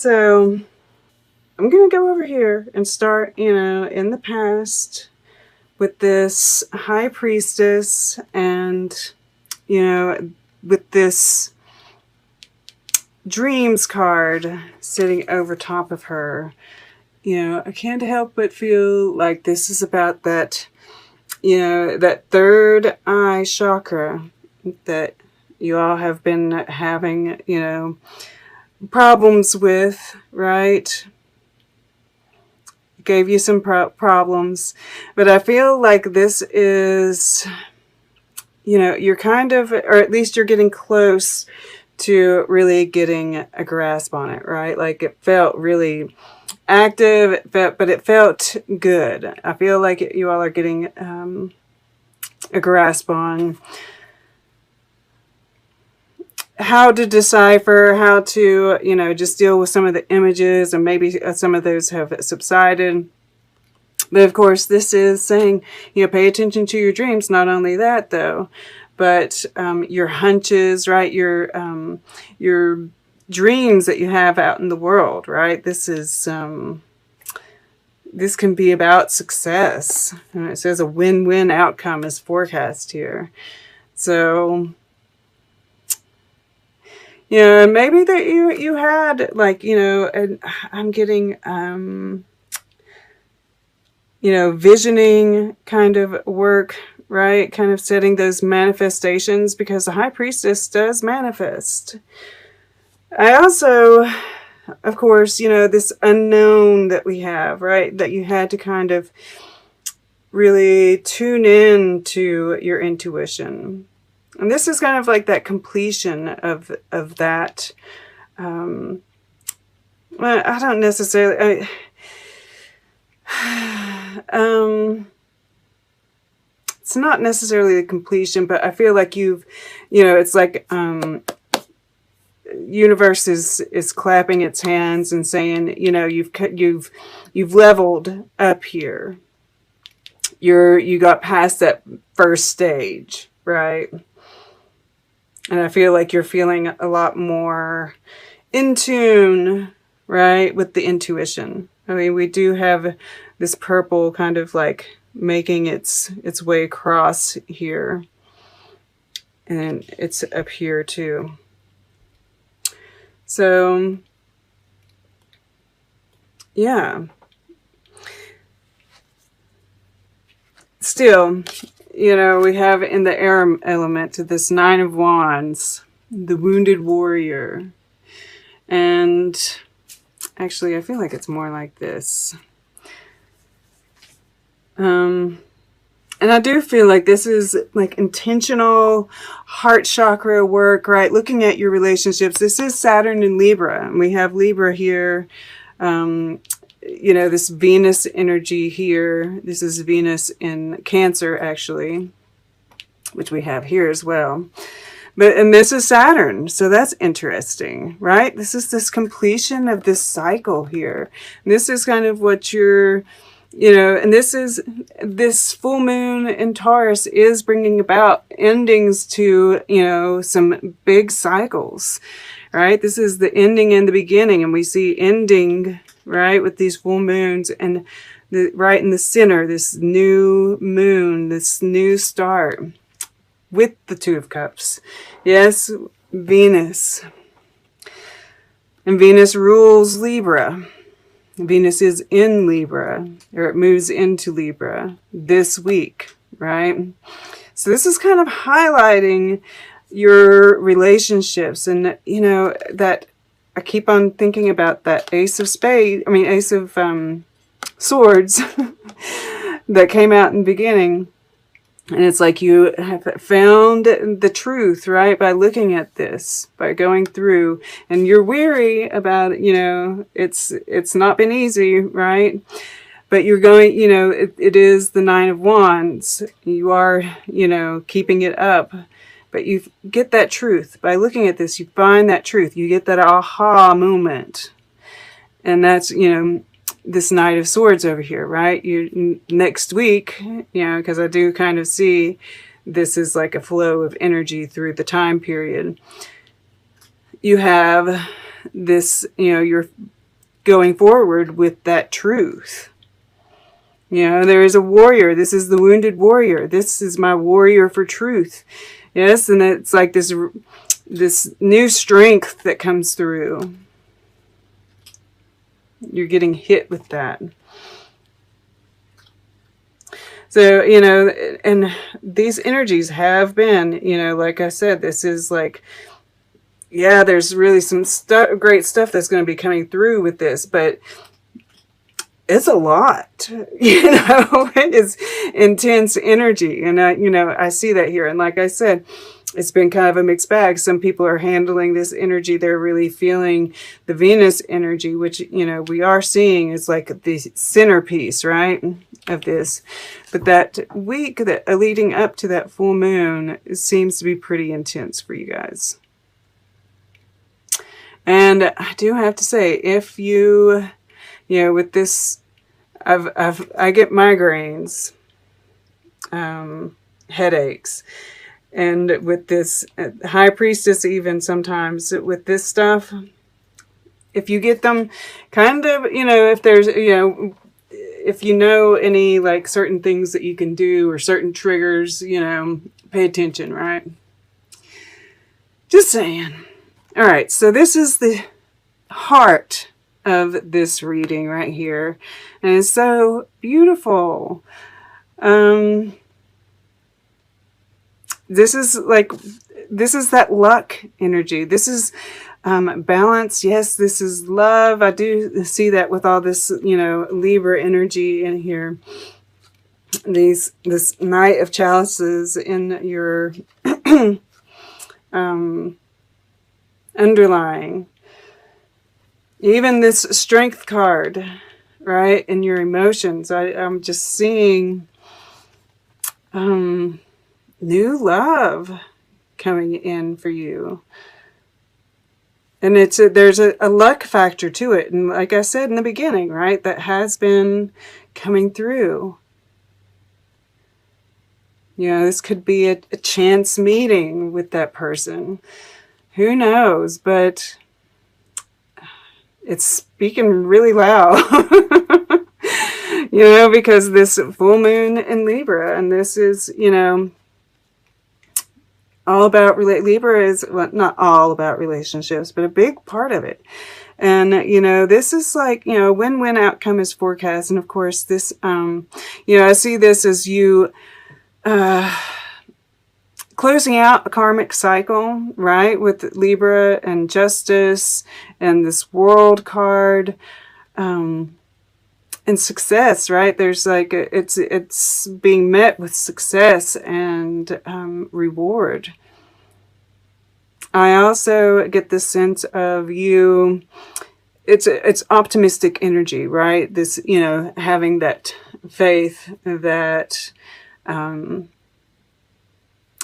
So I'm going to go over here and start, in the past with this High Priestess and, with this Dreams card sitting over top of her. I can't help but feel like this is about that, that third eye chakra that you all have been having, problems with, right? Gave you some problems, but I feel like this is, you're kind of, or at least you're getting close to really getting a grasp on it, right? Like it felt really active, but it felt good. I feel like you all are getting a grasp on how to decipher, how to, just deal with some of the images, and maybe some of those have subsided. But of course, this is saying, pay attention to your dreams. Not only that, though, but your hunches, right? Your dreams that you have out in the world, right? This is this can be about success. And it says a win-win outcome is forecast here. So, maybe that you had, like, I'm getting, visioning kind of work, right? Kind of setting those manifestations, because the High Priestess does manifest. I also, of course, this unknown that we have, right? That you had to kind of really tune in to your intuition. And this is kind of like that completion of that. Well, I don't necessarily. It's not necessarily the completion, but I feel like you've, it's like universe is clapping its hands and saying, you've leveled up here. You got past that first stage, right? And I feel like you're feeling a lot more in tune, right, with the intuition. I mean, we do have this purple kind of like making its way across here. And it's up here too. So, yeah. Still, we have in the air element this Nine of Wands, the Wounded Warrior. And actually, I feel like it's more like this. And I do feel like this is like intentional heart chakra work, right? Looking at your relationships. This is Saturn in Libra, and we have Libra here. This Venus energy here. This is Venus in Cancer, actually, which we have here as well. And this is Saturn, so that's interesting, right? This is this completion of this cycle here. And this is kind of what you're, and this full moon in Taurus is bringing about endings to, some big cycles, right? This is the ending and the beginning, and we see ending, right, with these full moons, and right in the center, this new moon, this new start with the Two of Cups. Yes, Venus. And Venus rules Libra. Venus is in Libra, or it moves into Libra this week, right? So this is kind of highlighting your relationships, and that I keep on thinking about that Ace of Swords that came out in the beginning. And it's like you have found the truth, right? By looking at this, by going through, and you're weary about, it's not been easy, right? But you're going, it is the Nine of Wands. You are, keeping it up. But you get that truth. By looking at this, you find that truth. You get that aha moment. And that's, this Knight of Swords over here, right? Next week, because I do kind of see this is like a flow of energy through the time period. You have this, you're going forward with that truth. There is a warrior. This is the wounded warrior. This is my warrior for truth. Yes, and it's like this new strength that comes through. You're getting hit with that. So, and these energies have been, like I said, this is like, yeah, there's really some great stuff that's going to be coming through with this, but it's a lot, it is intense energy. And I see that here. And like I said, it's been kind of a mixed bag. Some people are handling this energy. They're really feeling the Venus energy, which, we are seeing is like the centerpiece, right, of this. But that week that leading up to that full moon seems to be pretty intense for you guys. And I do have to say, if you, with this, I get migraines, headaches. And with this High Priestess, even sometimes with this stuff, if you get them, kind of, if there's, if any like certain things that you can do or certain triggers, pay attention, right? Just saying. All right, so this is the heart of this reading right here. And it's so beautiful. This is that luck energy. This is balance. Yes, this is love. I do see that with all this, Libra energy in here. This Knight of Chalices in your underlying. Even this Strength card, right, in your emotions. I'm just seeing new love coming in for you. And there's a luck factor to it. And like I said in the beginning, right, that has been coming through. This could be a chance meeting with that person. Who knows? But it's speaking really loud. Because this full moon in Libra, and this is, all about Libra is, well, not all about relationships, but a big part of it. And, this is like, win-win outcome is forecast. And of course, this, I see this as you closing out a karmic cycle, right? With Libra and Justice and this World card. And success, right? There's like, it's being met with success and reward. I also get the sense of you, it's optimistic energy, right? This, having that faith that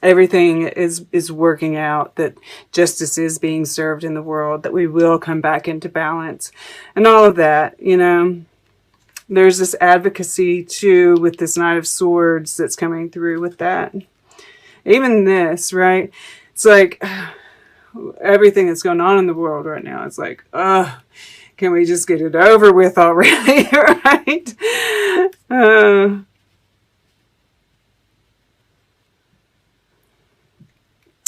everything is working out, that justice is being served in the world, that we will come back into balance, and all of that, There's this advocacy, too, with this Knight of Swords that's coming through with that. Even this, right? It's like everything that's going on in the world right now. It's like, can we just get it over with already, right?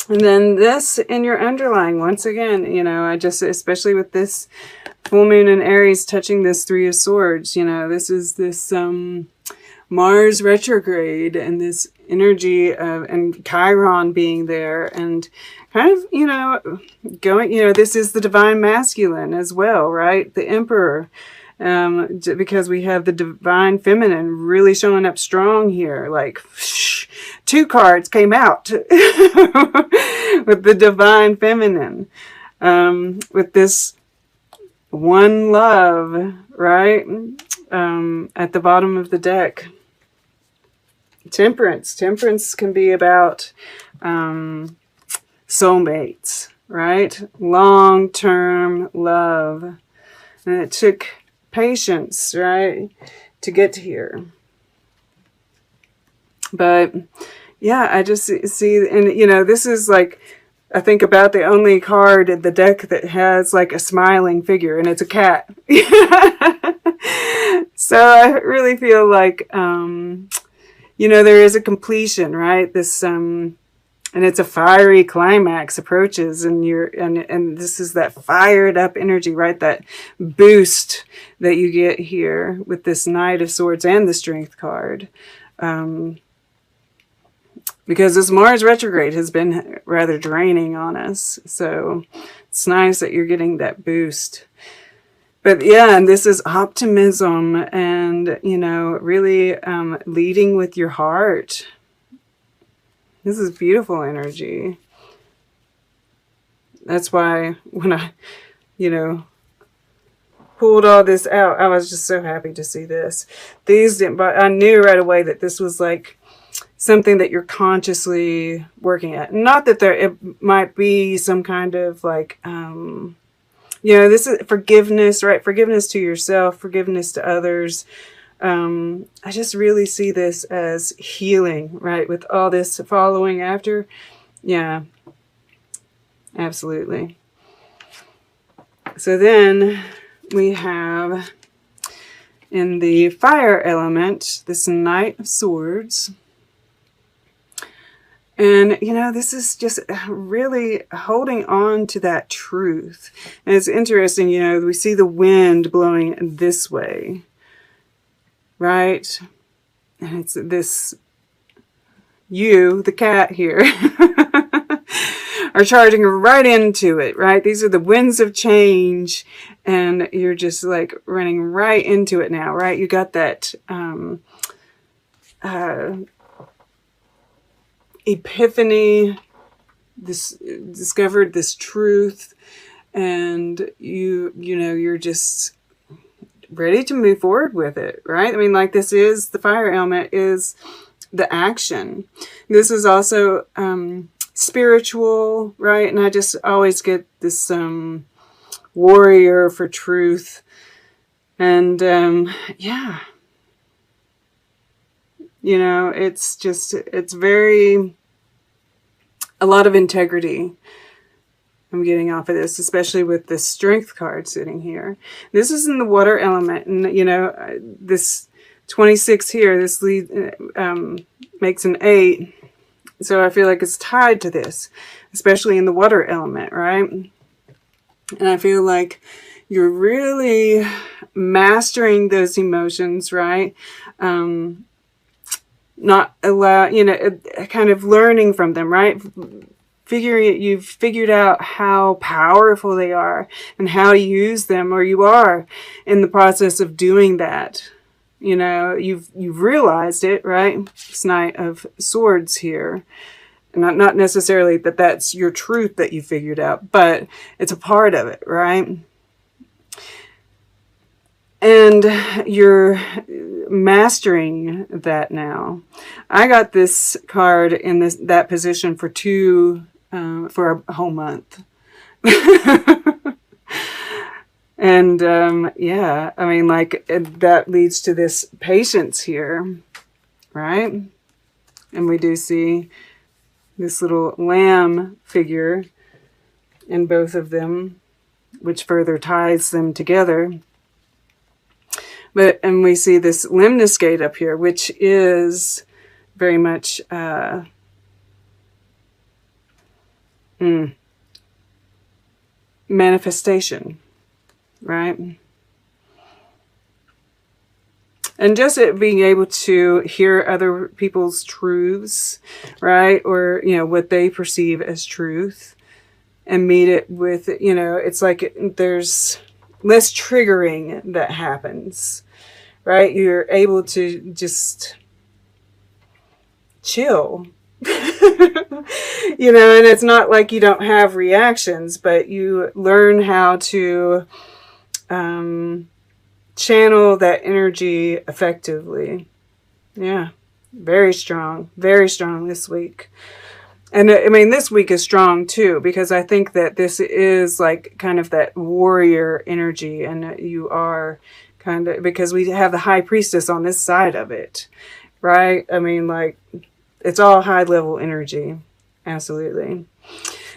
And then this in your underlying, once again, I just, especially with this full moon in Aries touching this Three of Swords, this is this Mars retrograde and this energy of, and Chiron being there and kind of, going, this is the divine masculine as well, right? The Emperor, because we have the divine feminine really showing up strong here, like, two cards came out with the divine feminine, with this one love, right? At the bottom of the deck. Temperance. Temperance can be about soulmates, right? Long-term love. And it took patience, right, to get here. But yeah, I just see, and this is like I think about the only card in the deck that has like a smiling figure, and it's a cat. So I really feel like, you know, there is a completion, right? This, and it's a fiery climax approaches, and and this is that fired up energy, right? That boost that you get here with this Knight of Swords and the Strength card. Because this Mars retrograde has been rather draining on us. So it's nice that you're getting that boost. But yeah, and this is optimism and, you know, really leading with your heart. This is beautiful energy. That's why when I, you know, pulled all this out, I was just so happy to see this. These didn't, but I knew right away that this was like something that you're consciously working at. Not that it might be some kind of like, you know, this is forgiveness, right? Forgiveness to yourself, forgiveness to others. I just really see this as healing, right? With all this following after. Yeah, absolutely. So then we have in the fire element, this Knight of Swords. And, you know, this is just really holding on to that truth. And it's interesting, you know, we see the wind blowing this way, right? And it's this, you, the cat here, are charging right into it, right? These are the winds of change, and you're just like running right into it now, right? You got that, epiphany, this discovered this truth, and you know, you're just ready to move forward with it, right? I mean, like, this is the fire element is the action. This is also spiritual, right? And I just always get this warrior for truth, and yeah. You know, it's just, it's very, a lot of integrity I'm getting off of this, especially with this Strength card sitting here. This is in the water element, and, you know, this 26 here, this lead, makes an 8. So I feel like it's tied to this, especially in the water element, right? And I feel like you're really mastering those emotions, right? Not allow, you know, kind of learning from them, right? You've figured out how powerful they are and how to use them, or you are in the process of doing that. You know, you've realized it, right? This Knight of Swords here. Not necessarily that that's your truth that you figured out, but it's a part of it, right? And you're mastering that now. I got this card in that position for a whole month. And yeah, I mean, like, that leads to this patience here, right? And we do see this little lamb figure in both of them, which further ties them together. And we see this lemniscate up here, which is very much manifestation, right? And just it being able to hear other people's truths, right? Or, you know, what they perceive as truth, and meet it with, you know, it's like there's less triggering that happens, right? You're able to just chill, you know, and it's not like you don't have reactions, but you learn how to channel that energy effectively. Yeah, very strong this week. And I mean, this week is strong too, because I think that this is like kind of that warrior energy, and you are kind of, because we have the High Priestess on this side of it, right? I mean, like, it's all high level energy. Absolutely.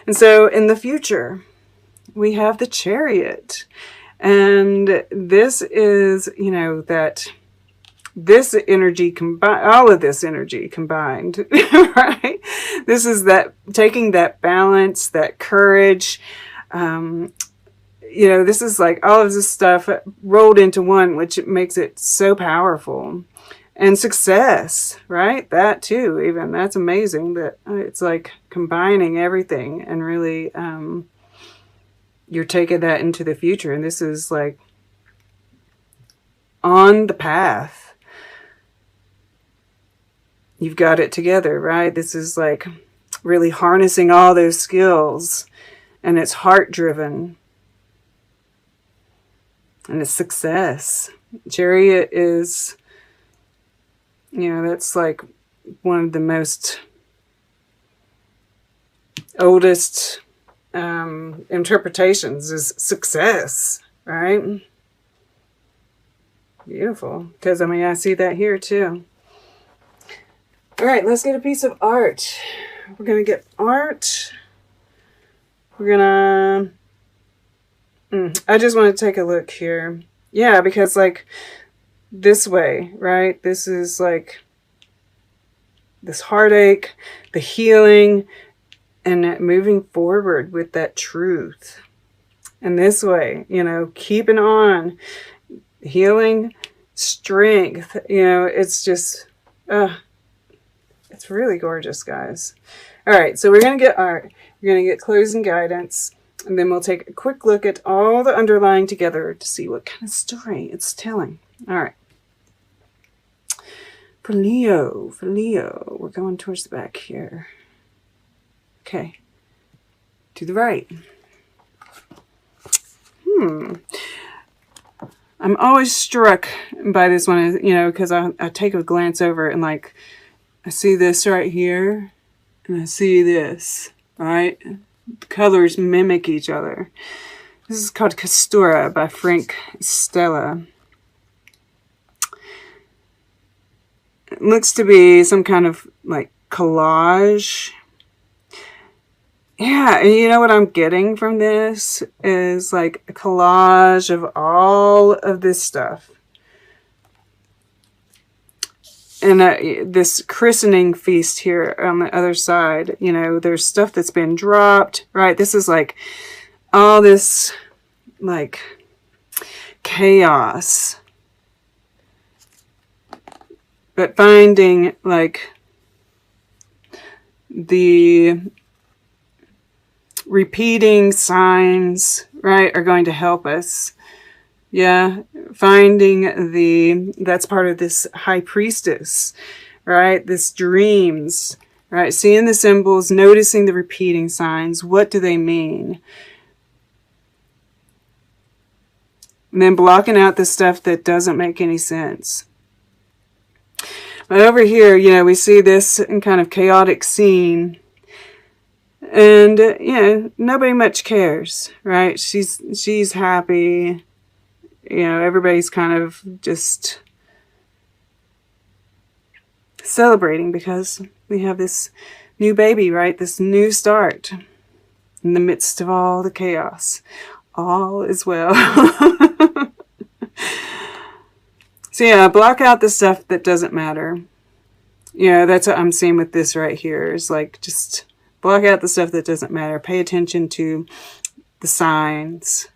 And so in the future, we have the Chariot. And this is, you know, that this energy combined, all of this energy combined, right? This is that taking that balance, that courage. You know, this is like all of this stuff rolled into one, which makes it so powerful. And success, right? That too, even. That's amazing that it's like combining everything and really you're taking that into the future. And this is like on the path. You've got it together, right? This is like really harnessing all those skills, and it's heart driven. And it's success. Chariot is, you know, that's like one of the most oldest interpretations is success, right? Beautiful. Because, I mean, I see that here too. All right, let's get a piece of art. We're going to get art. We're going to... I just want to take a look here. Yeah, because like this way, right? This is like this heartache, the healing, and moving forward with that truth. And this way, you know, keeping on, healing, strength, you know, it's just, it's really gorgeous, guys. All right, so we're going to get art. We're going to get closing guidance. And then we'll take a quick look at all the underlying together to see what kind of story it's telling. All right. For Leo, we're going towards the back here. Okay. To the right. I'm always struck by this one, you know, because I take a glance over and like, I see this right here, and I see this, right? The colors mimic each other. This is called Castura by Frank Stella. It looks to be some kind of like collage. Yeah, and you know what I'm getting from this is like a collage of all of this stuff. And this christening feast here on the other side, you know, there's stuff that's been dropped, right? This is like all this like chaos. But finding like the repeating signs, right, are going to help us. Yeah, finding that's part of this high priestess, right? This dreams, right? Seeing the symbols, noticing the repeating signs. What do they mean? And then blocking out the stuff that doesn't make any sense. But over here, you know, we see this kind of chaotic scene. And, you know, nobody much cares, right? She's happy. You know, everybody's kind of just celebrating because we have this new baby, right? This new start in the midst of all the chaos. All is well. So yeah, block out the stuff that doesn't matter. You know, that's what I'm seeing with this right here. Is like just block out the stuff that doesn't matter. Pay attention to the signs.